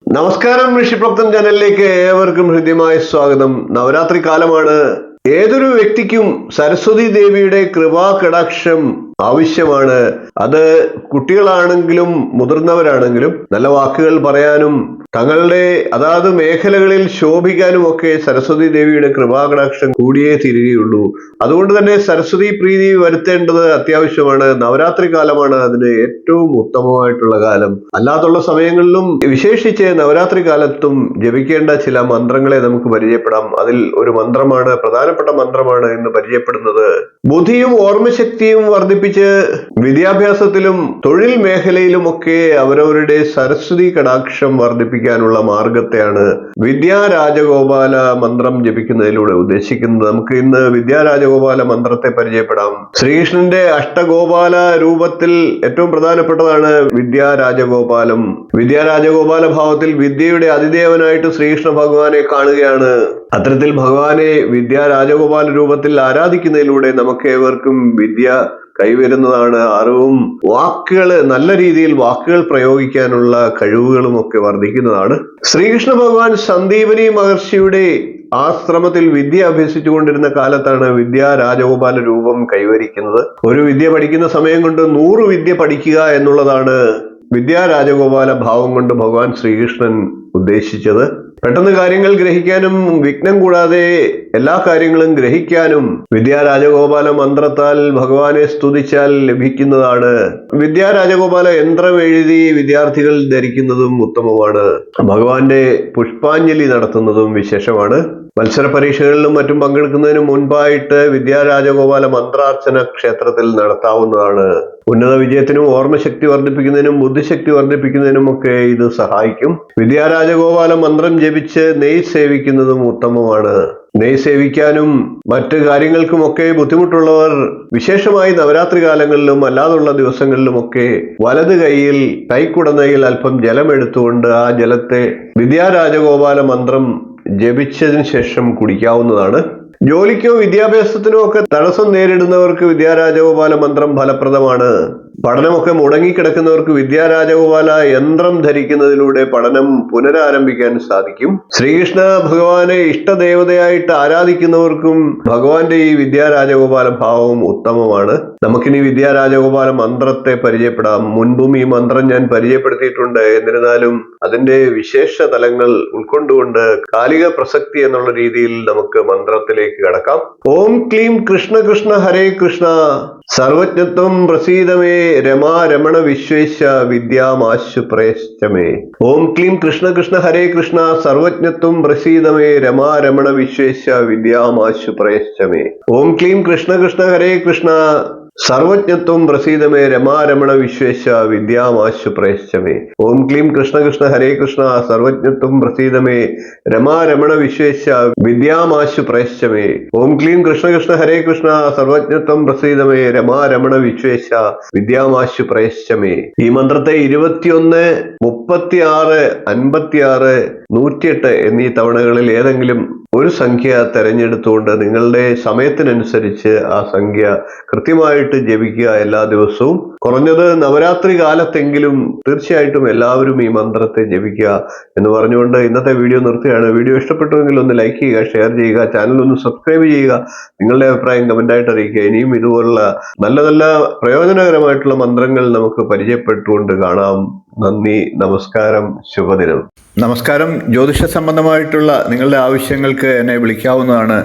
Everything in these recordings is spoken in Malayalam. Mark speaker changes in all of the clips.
Speaker 1: നമസ്കാരം, ഋഷിപ്രപ്തം ചാനലിലേക്ക് ഏവർക്കും ഹൃദ്യമായ സ്വാഗതം. നവരാത്രി കാലമാണ്. ഏതൊരു വ്യക്തിക്കും സരസ്വതി ദേവിയുടെ കൃപാകടാക്ഷം ആവശ്യമാണ്. അത് കുട്ടികളാണെങ്കിലും മുതിർന്നവരാണെങ്കിലും നല്ല വാക്കുകൾ പറയാനും തങ്ങളുടെ അതാത് മേഖലകളിൽ ശോഭിക്കാനും ഒക്കെ സരസ്വതി ദേവിയുടെ കൃപാകടാക്ഷം കൂടിയേ തീരുകയുള്ളൂ. അതുകൊണ്ട് തന്നെ സരസ്വതി പ്രീതി വരുത്തേണ്ടത് അത്യാവശ്യമാണ്. നവരാത്രി കാലമാണ് അതിന് ഏറ്റവും ഉത്തമമായിട്ടുള്ള കാലം. അല്ലാത്തുള്ള സമയങ്ങളിലും വിശേഷിച്ച് നവരാത്രി കാലത്തും ജപിക്കേണ്ട ചില മന്ത്രങ്ങളെ നമുക്ക് പരിചയപ്പെടാം. അതിൽ ഒരു മന്ത്രമാണ്, പ്രധാനപ്പെട്ട മന്ത്രമാണ് ഇന്ന് പരിചയപ്പെടുന്നത്. ബുദ്ധിയും ഓർമ്മശക്തിയും വർദ്ധിപ്പിച്ച് വിദ്യാഭ്യാസത്തിലും തൊഴിൽ മേഖലയിലുമൊക്കെ അവരവരുടെ സരസ്വതി കടാക്ഷം വർദ്ധിപ്പിക്കാനുള്ള മാർഗത്തെയാണ് വിദ്യാരാജഗോപാല മന്ത്രം ജപിക്കുന്നതിലൂടെ ഉദ്ദേശിക്കുന്നത്. നമുക്ക് ഇന്ന് വിദ്യാരാജഗോപാല മന്ത്രത്തെ പരിചയപ്പെടാം. ശ്രീകൃഷ്ണന്റെ അഷ്ടഗോപാല രൂപത്തിൽ ഏറ്റവും പ്രധാനപ്പെട്ടതാണ് വിദ്യാരാജഗോപാലം. വിദ്യാരാജഗോപാല ഭാവത്തിൽ വിദ്യയുടെ അതിദേവനായിട്ട് ശ്രീകൃഷ്ണ ഭഗവാനെ കാണുകയാണ്. അത്തരത്തിൽ ഭഗവാനെ വിദ്യാരാജഗോപാല രൂപത്തിൽ ആരാധിക്കുന്നതിലൂടെ നമുക്ക് ഏവർക്കും വിദ്യ കൈവരുന്നതാണ്. അറിവും നല്ല രീതിയിൽ വാക്കുകൾ പ്രയോഗിക്കാനുള്ള കഴിവുകളും ഒക്കെ വർദ്ധിക്കുന്നതാണ്. ശ്രീകൃഷ്ണ ഭഗവാൻ സന്ദീപനി മഹർഷിയുടെ ആശ്രമത്തിൽ വിദ്യ അഭ്യസിച്ചുകൊണ്ടിരുന്ന കാലത്താണ് വിദ്യാരാജഗോപാല രൂപം കൈവരിക്കുന്നത്. ഒരു വിദ്യ പഠിക്കുന്ന സമയം കൊണ്ട് 100 വിദ്യ പഠിക്കുക എന്നുള്ളതാണ് വിദ്യാരാജഗോപാല ഭാവം കൊണ്ട് ഭഗവാൻ ശ്രീകൃഷ്ണൻ ഉദ്ദേശിച്ചത്. പെട്ടെന്ന് കാര്യങ്ങൾ ഗ്രഹിക്കാനും വിഘ്നം കൂടാതെ എല്ലാ കാര്യങ്ങളും ഗ്രഹിക്കാനും വിദ്യാരാജഗോപാല മന്ത്രത്താൽ ഭഗവാനെ സ്തുതിച്ചാൽ ലഭിക്കുന്നതാണ്. വിദ്യാരാജഗോപാല യന്ത്രം എഴുതി വിദ്യാർത്ഥികൾ ധരിക്കുന്നതും ഉത്തമമാണ്. ഭഗവാന്റെ പുഷ്പാഞ്ജലി നടത്തുന്നതും വിശേഷമാണ്. മത്സര പരീക്ഷകളിലും മറ്റും പങ്കെടുക്കുന്നതിന് മുൻപായിട്ട് വിദ്യാരാജഗോപാല മന്ത്രാർച്ചന ക്ഷേത്രത്തിൽ നടത്താവുന്നതാണ്. ഉന്നത വിജയത്തിനും ഓർമ്മശക്തി വർദ്ധിപ്പിക്കുന്നതിനും ബുദ്ധിശക്തി വർദ്ധിപ്പിക്കുന്നതിനും ഒക്കെ ഇത് സഹായിക്കും. വിദ്യാരാജഗോപാല മന്ത്രം ജപിച്ച് നെയ് സേവിക്കുന്നതും ഉത്തമമാണ്. നെയ് സേവിക്കാനും മറ്റ് കാര്യങ്ങൾക്കുമൊക്കെ ബുദ്ധിമുട്ടുള്ളവർ വിശേഷമായി നവരാത്രി കാലങ്ങളിലും അല്ലാതുള്ള ദിവസങ്ങളിലുമൊക്കെ വലത് കൈയിൽ കൈക്കുടനയിൽ അല്പം ജലം എടുത്തുകൊണ്ട് ആ ജലത്തെ വിദ്യാരാജഗോപാല മന്ത്രം ജപിച്ചതിന് ശേഷം കുടിക്കാവുന്നതാണ്. ജോലിക്കോ വിദ്യാഭ്യാസത്തിനോ ഒക്കെ തടസ്സം നേരിടുന്നവർക്ക് വിദ്യാരാജഗോപാല മന്ത്രം ഫലപ്രദമാണ്. പഠനമൊക്കെ മുടങ്ങിക്കിടക്കുന്നവർക്ക് വിദ്യാരാജഗോപാല യന്ത്രം ധരിക്കുന്നതിലൂടെ പഠനം പുനരാരംഭിക്കാൻ സാധിക്കും. ശ്രീകൃഷ്ണ ഭഗവാനെ ഇഷ്ടദേവതയായിട്ട് ആരാധിക്കുന്നവർക്കും ഭഗവാന്റെ ഈ വിദ്യാരാജഗോപാല ഭാവം ഉത്തമമാണ്. നമുക്കിനി വിദ്യാരാജഗോപാല മന്ത്രത്തെ പരിചയപ്പെടാം. മുൻപും ഈ മന്ത്രം ഞാൻ പരിചയപ്പെടുത്തിയിട്ടുണ്ട്. എന്നിരുന്നാലും അതിന്റെ വിശേഷ തലങ്ങൾ ഉൾക്കൊണ്ടുകൊണ്ട് കാലിക പ്രസക്തി എന്നുള്ള രീതിയിൽ നമുക്ക് മന്ത്രത്തിലേക്ക് കടക്കാം. ഓം ക്ലീം കൃഷ്ണ കൃഷ്ണ ഹരേ കൃഷ്ണ സർവജ്ഞത്വം പ്രസീദമേ രമാ രമണ വിശ്വേശ വിദ്യാമാശു പ്രേശ്ചമേ. ഓം ക്ലീം കൃഷ്ണ കൃഷ്ണ ഹരേ കൃഷ്ണ സർവജ്ഞത്വം പ്രസീദമേ രമാ രമണ വിശ്വേശ വിദ്യാമാശു പ്രേശ്ചമേ. ഓം ക്ലീം കൃഷ്ണ കൃഷ്ണ ഹരേ കൃഷ്ണ സർവജ്ഞത്വം പ്രസീദമേ രമാ രമണ വിശ്വേശ വിദ്യാമാശു പ്രേശ്ചമേ. ഓം ക്ലീം കൃഷ്ണ കൃഷ്ണ ഹരേ കൃഷ്ണ സർവജ്ഞത്വം പ്രസീദമേ രമാ രമണ വിശ്വേശ വിദ്യാമാശു പ്രേശ്ചമേ. ഓം ക്ലീം കൃഷ്ണ കൃഷ്ണ ഹരേ കൃഷ്ണ സർവജ്ഞത്വം പ്രസീദമേ രമാ രമണ വിശ്വേശ വിദ്യാമാശു പ്രേശ്ചമേ. ഈ മന്ത്രത്തെ 21, 36, 56, 108 എന്നീ തവണകളിൽ ഏതെങ്കിലും ഒരു സംഖ്യ തെരഞ്ഞെടുത്തുകൊണ്ട് നിങ്ങളുടെ സമയത്തിനനുസരിച്ച് ആ സംഖ്യ കൃത്യമായിട്ട് ജപിക്കുക എല്ലാ ദിവസവും. കുറഞ്ഞത് നവരാത്രി കാലത്തെങ്കിലും തീർച്ചയായിട്ടും എല്ലാവരും ഈ മന്ത്രത്തെ ജപിക്കുക എന്ന് പറഞ്ഞുകൊണ്ട് ഇന്നത്തെ വീഡിയോ നിർത്തുകയാണ്. വീഡിയോ ഇഷ്ടപ്പെട്ടുവെങ്കിൽ ഒന്ന് ലൈക്ക് ചെയ്യുക, ഷെയർ ചെയ്യുക, ചാനൽ ഒന്ന് സബ്സ്ക്രൈബ് ചെയ്യുക, നിങ്ങളുടെ അഭിപ്രായം കമന്റായിട്ട് അറിയിക്കുക. ഇനിയും ഇതുപോലുള്ള നല്ല നല്ല പ്രയോജനകരമായിട്ടുള്ള മന്ത്രങ്ങൾ നമുക്ക് പരിചയപ്പെട്ടുകൊണ്ട് കാണാം. നന്ദി, നമസ്കാരം, ശുഭദിനം.
Speaker 2: നമസ്കാരം. ജ്യോതിഷ സംബന്ധമായിട്ടുള്ള നിങ്ങളുടെ ആവശ്യങ്ങൾക്ക് എന്നെ വിളിക്കാവുന്നതാണ്.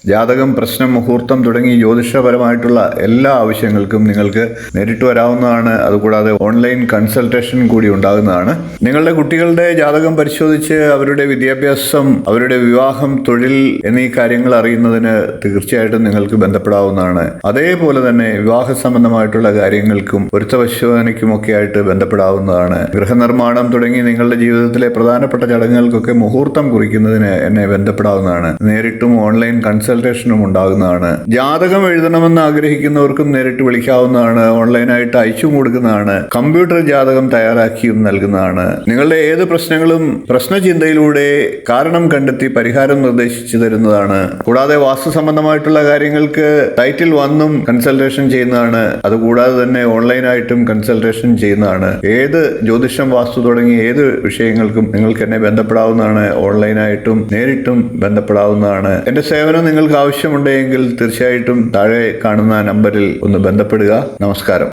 Speaker 2: ജാതകം, പ്രശ്നം, മുഹൂർത്തം തുടങ്ങി ജ്യോതിഷപരമായിട്ടുള്ള എല്ലാ ആവശ്യങ്ങൾക്കും നിങ്ങൾക്ക് നേരിട്ട് വരാവുന്നതാണ്. അതുകൂടാതെ ഓൺലൈൻ കൺസൾട്ടേഷൻ കൂടി ഉണ്ടാകുന്നതാണ്. നിങ്ങളുടെ കുട്ടികളുടെ ജാതകം പരിശോധിച്ച് അവരുടെ വിദ്യാഭ്യാസം, അവരുടെ വിവാഹം, തൊഴിൽ എന്നീ കാര്യങ്ങൾ അറിയുന്നതിന് തീർച്ചയായിട്ടും നിങ്ങൾക്ക് ബന്ധപ്പെടാവുന്നതാണ്. അതേപോലെ തന്നെ വിവാഹ സംബന്ധമായിട്ടുള്ള കാര്യങ്ങൾക്കും പൊരുത്തപരിശോധനയ്ക്കുമൊക്കെ ആയിട്ട് ബന്ധപ്പെടാവുന്നതാണ്. ഗൃഹനിർമ്മാണം തുടങ്ങി നിങ്ങളുടെ ജീവിതത്തിലെ പ്രധാനപ്പെട്ട ചടങ്ങുകൾക്കൊക്കെ മുഹൂർത്തം കുറിക്കുന്നതിന് എന്നെ ബന്ധപ്പെടാവുന്നതാണ്. നേരിട്ടും ഓൺലൈൻ കൺസൾട്ടേഷൻ കൺസൾട്ടേഷനും ഉണ്ടാകുന്നതാണ്. ജാതകം എഴുതണമെന്ന് ആഗ്രഹിക്കുന്നവർക്കും നേരിട്ട് വിളിക്കാവുന്നതാണ്. ഓൺലൈനായിട്ട് അയച്ചും കൊടുക്കുന്നതാണ്. കമ്പ്യൂട്ടർ ജാതകം തയ്യാറാക്കിയും നൽകുന്നതാണ്. നിങ്ങളുടെ ഏത് പ്രശ്നങ്ങളും പ്രശ്നചിന്തയിലൂടെ കാരണം കണ്ടെത്തി പരിഹാരം നിർദ്ദേശിച്ചു തരുന്നതാണ്. കൂടാതെ വാസ്തു സംബന്ധമായിട്ടുള്ള കാര്യങ്ങൾക്ക് ടൈറ്റിൽ വന്നും കൺസൾട്ടേഷൻ ചെയ്യുന്നതാണ്. അതുകൂടാതെ തന്നെ ഓൺലൈനായിട്ടും കൺസൾട്ടേഷൻ ചെയ്യുന്നതാണ്. ഏത് ജ്യോതിഷം, വാസ്തു തുടങ്ങിയ ഏത് വിഷയങ്ങൾക്കും നിങ്ങൾക്ക് എന്നെ ബന്ധപ്പെടാവുന്നതാണ്. ഓൺലൈനായിട്ടും നേരിട്ടും ബന്ധപ്പെടാവുന്നതാണ്. എന്റെ സേവനം നിങ്ങൾക്ക് ആവശ്യമുണ്ടെങ്കിൽ തീർച്ചയായിട്ടും താഴെ കാണുന്ന നമ്പറിൽ ഒന്ന് ബന്ധപ്പെടുക. നമസ്കാരം.